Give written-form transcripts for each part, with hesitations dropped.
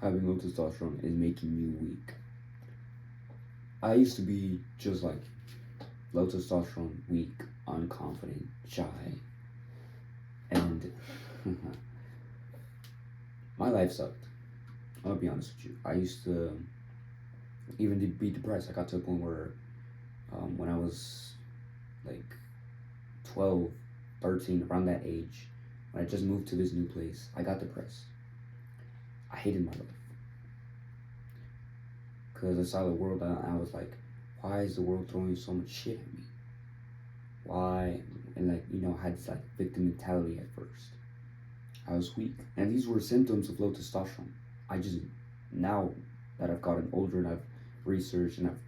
having low testosterone is making you weak. I used to be just like low testosterone, weak, unconfident, shy, and my life sucked. I'll be honest with you. I used to even be depressed. I got to a point where when I was like 12, 13, around that age, when I just moved to this new place, I got depressed. I hated my life. Because I saw the world and I was like, why is the world throwing so much shit at me? Why? And like, I had this like victim mentality at first. I was weak. And these were symptoms of low testosterone. I just, now that I've gotten older and I've researched and I've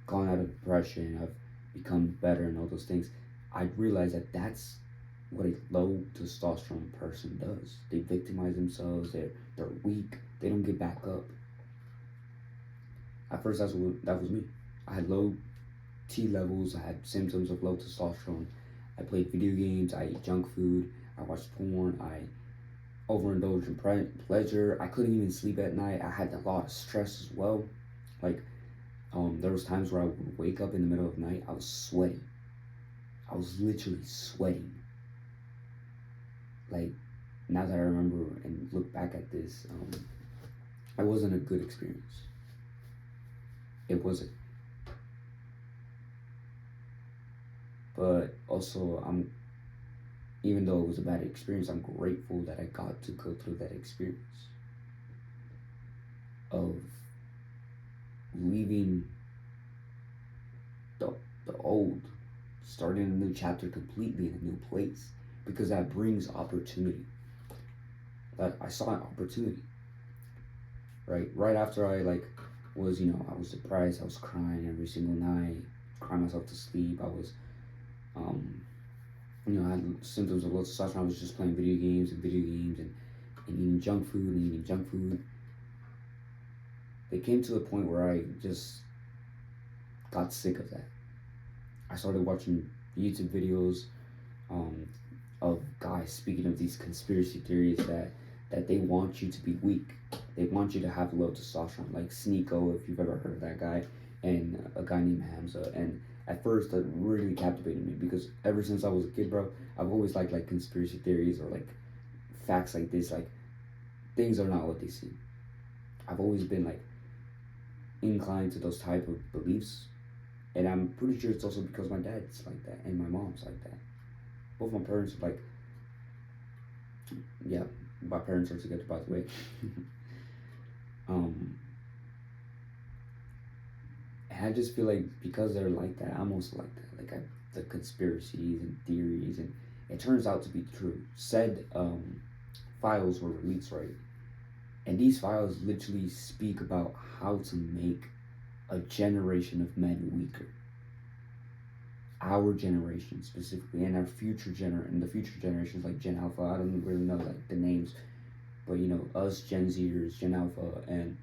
gone out of depression, I've become better and all those things, I realized that that's what a low testosterone person does. They victimize themselves, they're weak, they don't get back up. At first, that was me. I had low T levels, I had symptoms of low testosterone. I played video games, I ate junk food, I watched porn, I overindulged in pleasure. I couldn't even sleep at night. I had a lot of stress as well. Like, there was times where I would wake up in the middle of the night, I was sweating. I was literally sweating. Like, now that I remember and look back at this, it wasn't a good experience. It wasn't. But also, even though it was a bad experience, I'm grateful that I got to go through that experience of leaving the old, starting a new chapter completely in a new place, because that brings opportunity. That I saw an opportunity. Right after I was I was depressed. I was crying every single night, crying myself to sleep. I was I had symptoms of low testosterone. I was just playing video games and eating junk food. It came to the point where I just got sick of that. I started watching YouTube videos of guys speaking of these conspiracy theories that they want you to be weak. They want you to have low testosterone, like Sneeko, if you've ever heard of that guy, and a guy named Hamza. And at first, that really captivated me because ever since I was a kid, bro, I've always liked like conspiracy theories or like facts like this. Like, things are not what they seem. I've always been like inclined to those type of beliefs, and I'm pretty sure it's also because my dad's like that and my mom's like that. Both my parents are like, yeah, my parents are together, by the way. And I just feel like because they're like that, I'm also like that. Like the conspiracies and theories, and it turns out to be true. Said files were released, right? And these files literally speak about how to make a generation of men weaker. Our generation specifically, and our future the future generations like Gen Alpha. I don't really know like the names, but us Gen Zers, Gen Alpha, and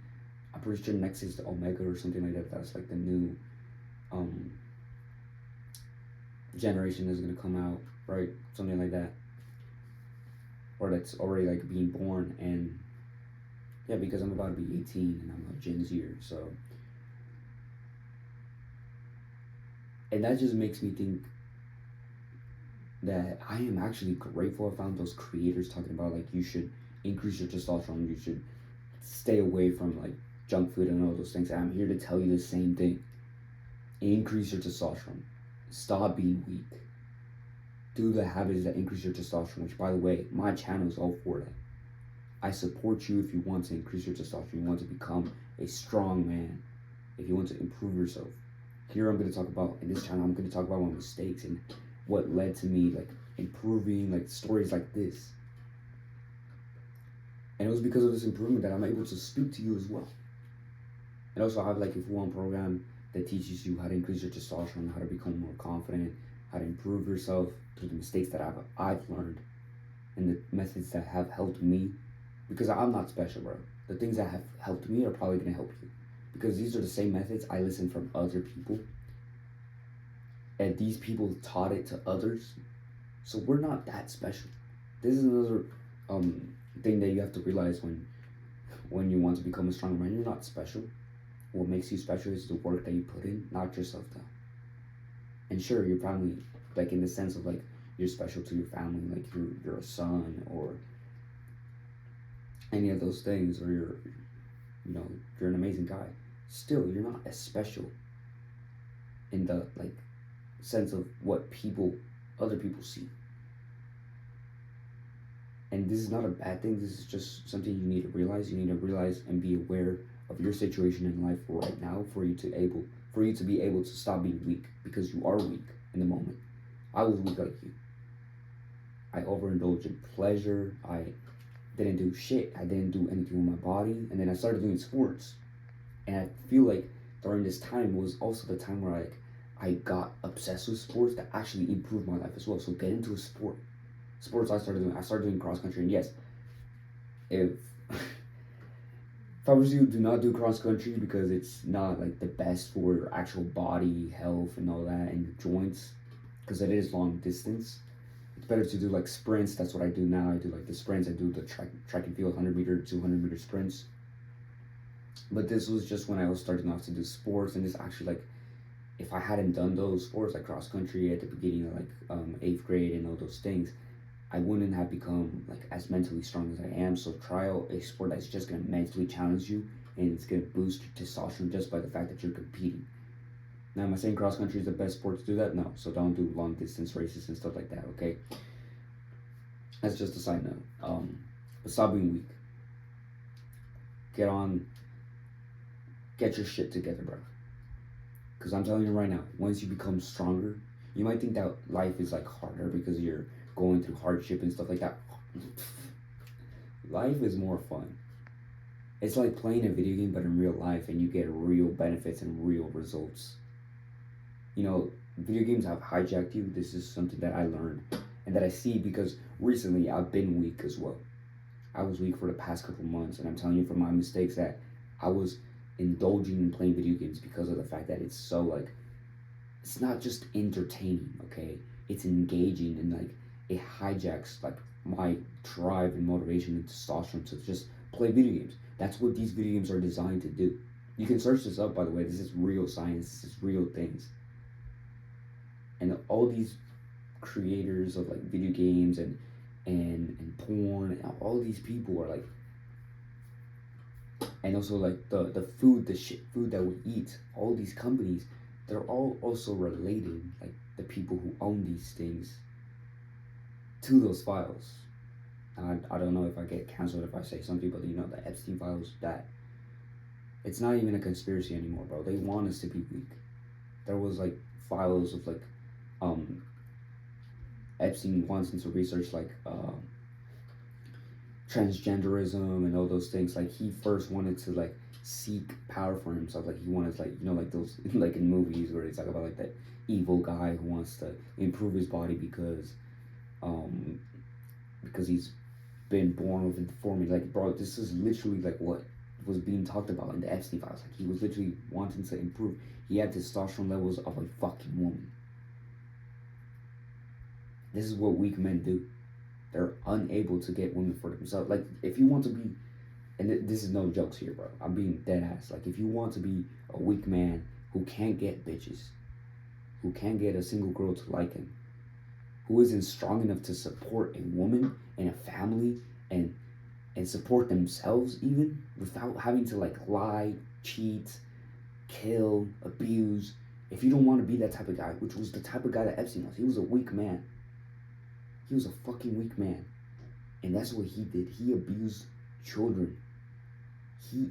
I'm pretty sure next is the Omega or something like that. That's like the new generation that's gonna come out, right? Something like that, or that's already like being born. And yeah, because I'm about to be 18 and I'm a Gen Zer, so. And that just makes me think that I am actually grateful I found those creators talking about like you should increase your testosterone, you should stay away from like junk food and all those things. And I'm here to tell you the same thing. Increase your testosterone. Stop being weak. Do the habits that increase your testosterone, which, by the way, my channel is all for that. I support you if you want to increase your testosterone, you want to become a strong man, if you want to improve yourself. Here I'm going to talk about, in this channel, I'm going to talk about my mistakes and what led to me like improving, like stories like this. And it was because of this improvement that I'm able to speak to you as well. And also I have like a full-on program that teaches you how to increase your testosterone, how to become more confident, how to improve yourself through the mistakes that I've learned and the methods that have helped me. Because I'm not special, bro. The things that have helped me are probably going to help you. Because these are the same methods I listened from other people. And these people taught it to others. So we're not that special. This is another thing that you have to realize when you want to become a stronger man, you're not special. What makes you special is the work that you put in, not yourself though. And sure, your family, like in the sense of like you're special to your family, like you're a son or any of those things, or you're an amazing guy. Still, you're not as special in the like sense of what other people see. And this is not a bad thing. This is just something you need to realize. You need to realize and be aware of your situation in life right now for you to be able to stop being weak, because you are weak in the moment. I was weak like you. I overindulged in pleasure. I didn't do shit. I didn't do anything with my body. And then I started doing sports. And I feel like during this time was also the time where I got obsessed with sports that actually improved my life as well. So get into a sport. Sports I started doing cross country. And yes, if if I was you, do not do cross country, because it's not like the best for your actual body health and all that and your joints, because it is long distance. It's better to do like sprints. That's what I do now. I do like the sprints. I do the track and field 100-meter, 200-meter sprints. But this was just when I was starting off to do sports, and this actually like, if I hadn't done those sports like cross country at the beginning of like 8th grade and all those things, I wouldn't have become like as mentally strong as I am. So try out a sport that's just gonna mentally challenge you, and it's gonna boost your testosterone just by the fact that you're competing. Now, am I saying cross country is the best sport to do that? No. So don't do long distance races and stuff like that. Okay. That's just a side note. But stop being weak. Get your shit together, bro. Because I'm telling you right now, once you become stronger, you might think that life is like harder because you're going through hardship and stuff like that. Life is more fun. It's like playing a video game but in real life, and you get real benefits and real results. Video games have hijacked you. This is something that I learned and that I see because recently I've been weak as well. I was weak for the past couple months, and I'm telling you from my mistakes that I was indulging in playing video games because of the fact that it's so like, it's not just entertaining, okay? It's engaging, and like it hijacks like my drive and motivation and testosterone to just play video games. That's what these video games are designed to do. You can search this up, by the way. This is real science. This is real things. And all these creators of like video games and porn, and all these people are like, and also like the food, the shit food that we eat, all these companies, they're all also related, like the people who own these things, to those files. I don't know if I get canceled if I say something, but the Epstein files, that it's not even a conspiracy anymore, bro. They want us to be weak. There was like files of like Epstein wanting to research like transgenderism and all those things. Like he first wanted to like seek power for himself. Like he wanted like like those like in movies where they talk about like that evil guy who wants to improve his body because he's been born with a deformity. Like, bro, this is literally like what was being talked about in the Epstein files. Like he was literally wanting to improve. He had testosterone levels of a fucking woman. This is what weak men do. They're unable to get women for themselves. Like, if you want to be, and this is no jokes here, bro. I'm being dead ass. Like, if you want to be a weak man who can't get bitches, who can't get a single girl to like him, who isn't strong enough to support a woman and a family and support themselves even without having to like lie, cheat, kill, abuse. If you don't want to be that type of guy, which was the type of guy that Epstein was, he was a weak man. He was a fucking weak man. And that's what he did. He abused children. He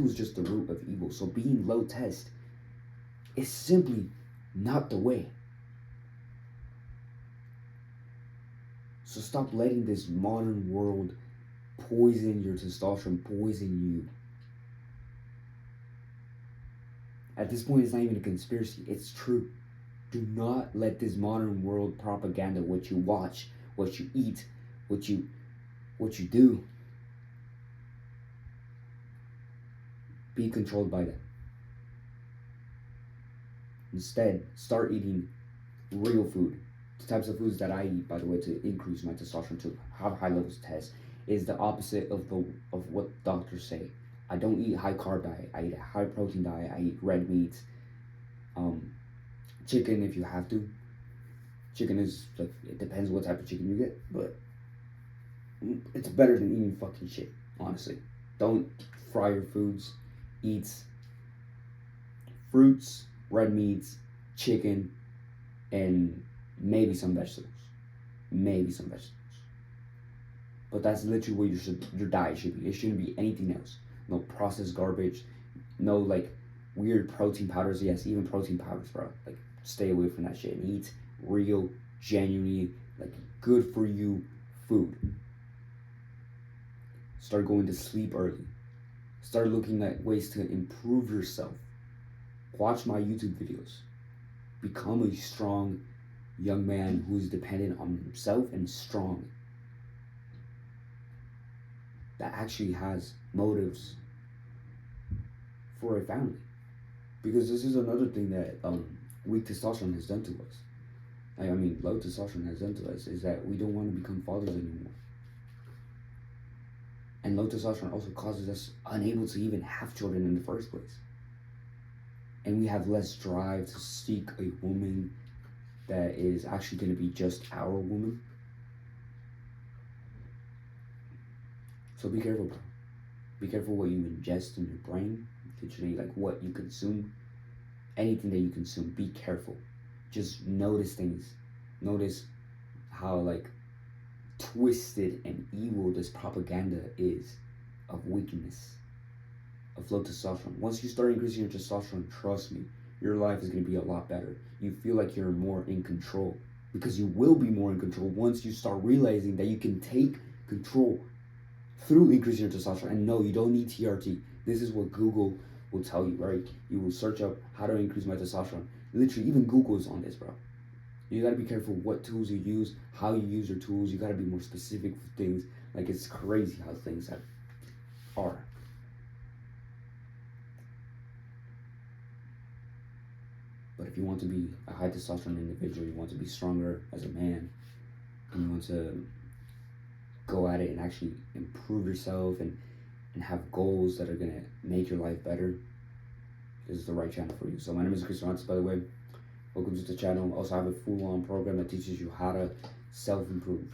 was just the root of evil. So being low test is simply not the way. So stop letting this modern world poison your testosterone, poison you. At this point, it's not even a conspiracy. It's true. Do not let this modern world propaganda, what you watch, what you eat, what you do, be controlled by that. Instead, start eating real food. The types of foods that I eat, by the way, to increase my testosterone, to have high levels of test, is the opposite of what doctors say. I don't eat high carb diet. I eat a high protein diet. I eat red meats, um, chicken if you have to. Chicken is like, it depends what type of chicken you get, but it's better than eating fucking shit. Honestly, don't fry your foods. Eat fruits, red meats, chicken, and maybe some vegetables. Maybe some vegetables. But that's literally what your diet should be. It shouldn't be anything else. No processed garbage. No like weird protein powders. Yes, even protein powders, bro. Like stay away from that shit and eat real, genuinely like good for you food. Start going to sleep early. Start looking at ways to improve yourself. Watch my YouTube videos. Become a strong young man who is dependent on himself and strong. That actually has motives for a family. Because this is another thing that weak testosterone has done to us. I mean, low testosterone has done to us is that we don't want to become fathers anymore. And low testosterone also causes us unable to even have children in the first place. And we have less drive to seek a woman that is actually going to be just our woman. So be careful, bro. Be careful what you ingest in your brain. Literally, like what you consume. Anything that you consume, be careful. Just notice things. Notice how like twisted and evil this propaganda is of weakness, of low testosterone. Once you start increasing your testosterone, trust me, your life is going to be a lot better. You feel like you're more in control because you will be more in control once you start realizing that you can take control through increasing your testosterone. And no, you don't need TRT. This is what Google will tell you, right? You will search up how to increase my testosterone. Literally, even Google is on this, bro. You gotta be careful what tools you use, how you use your tools. You gotta be more specific for things. Like, it's crazy how things are. But if you want to be a high testosterone individual, you want to be stronger as a man, and you want to go at it and actually improve yourself and have goals that are gonna make your life better, this is the right channel for you. So my name is Chris Rantes, by the way. Welcome to the channel. I also have a full-on program that teaches you how to self-improve.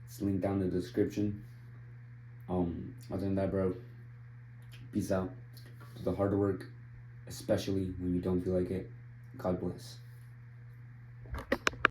It's linked down in the description. Other than that, bro, peace out. Do the hard work, especially when you don't feel like it. God bless.